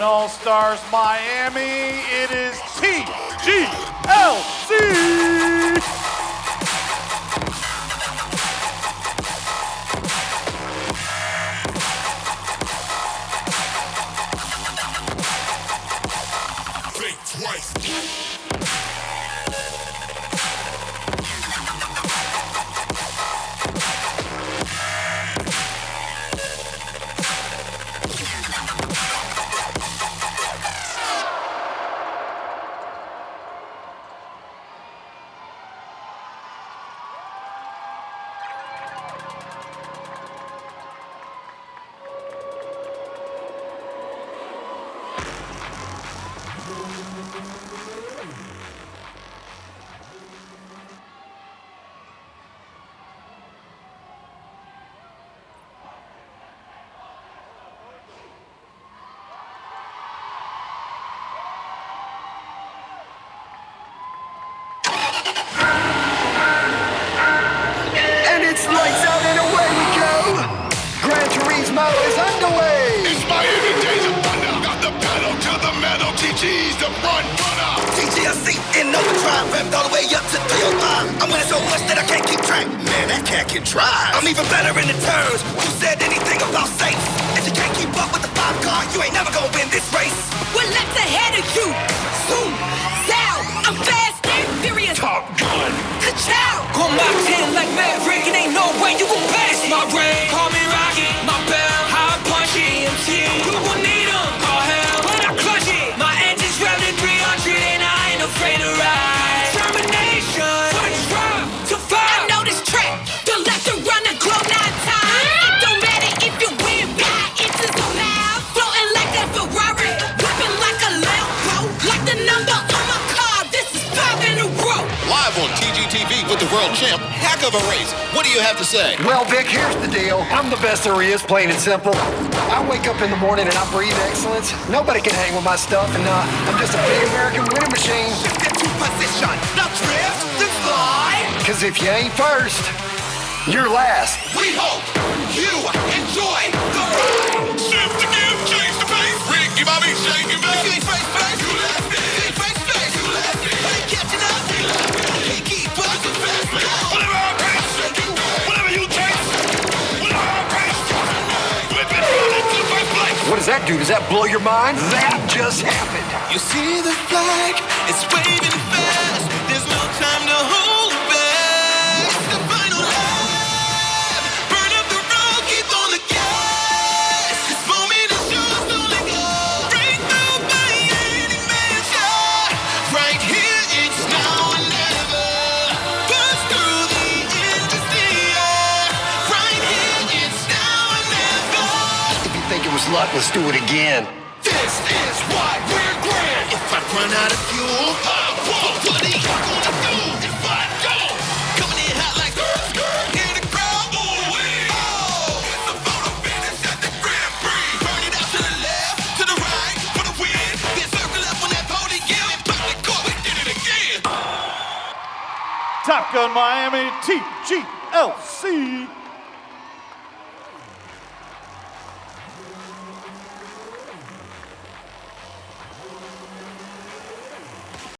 All Stars Miami, it is TGLC! Think twice. Is underway! Inspired days of wonder. Got the pedal to the metal. TG's the front runner. TGLC in overdrive, revved all the way up to 305. I'm winning so much that I can't keep track. Man, that cat can drive. I'm even better in the turns. Who said anything about safe? If you can't keep up with the 5 car, you ain't never gonna win this race. We're left ahead of you. Zoom, zow, I'm fast and furious. Top Gun. Ka-chow. Go Mach 10 like Maverick, and ain't no way you can pass my ring. Call me Rocky, my bell, high punch EMT. You will need 'em, call hell when I clutch it. My engine's revved at 300, and I ain't afraid to ride. Determination, switch drive to 5. I know this track. The left to run the globe 9 times. It don't matter if you win by inches or miles. Floating like that Ferrari, whipping like a Lambo. Like the number on my car, this is 5 in a row. Live on TGTV with the world champ. Heck of a race. What do you have to say? Well, Vic, here's the deal. I'm the best there is, plain and simple. I wake up in the morning and I breathe excellence. Nobody can hang with my stuff, and I'm just a big American winning machine. Get to position, now drift, then fly. Cause if you ain't first, you're last. We hope you enjoy the ride. Shift the gear, change the pace. Rick, you might be shaking back. You ain't face, you left me. You ain't face, you left me. Ain't catching up, you left me. Can't keep up so fast. Whatever I pace, whatever you taste, whatever I pace, whip it running to first place. What does that do? Does that blow your mind? That just happened. You see the flag, it's waving fast. There's no time to hold back. It's the final lap. Burn up the road, keep on the gas. This moment is yours, don't let go. Break through by any man's shot. Right here, it's now or never. Bust through the endless air. Right here, it's now or never. If you think it was luck, let's do it again. This is why we're grand. If I run out of fuel, What are you gonna do if I go? coming in hot like Hear the crowd? Oh, It's a photo finish at the Grand Prix. Burn it out to the left, to the right, for the win. Then circle up on that podium. Pop the cork, we did it again. Top Gun Miami, TGLC.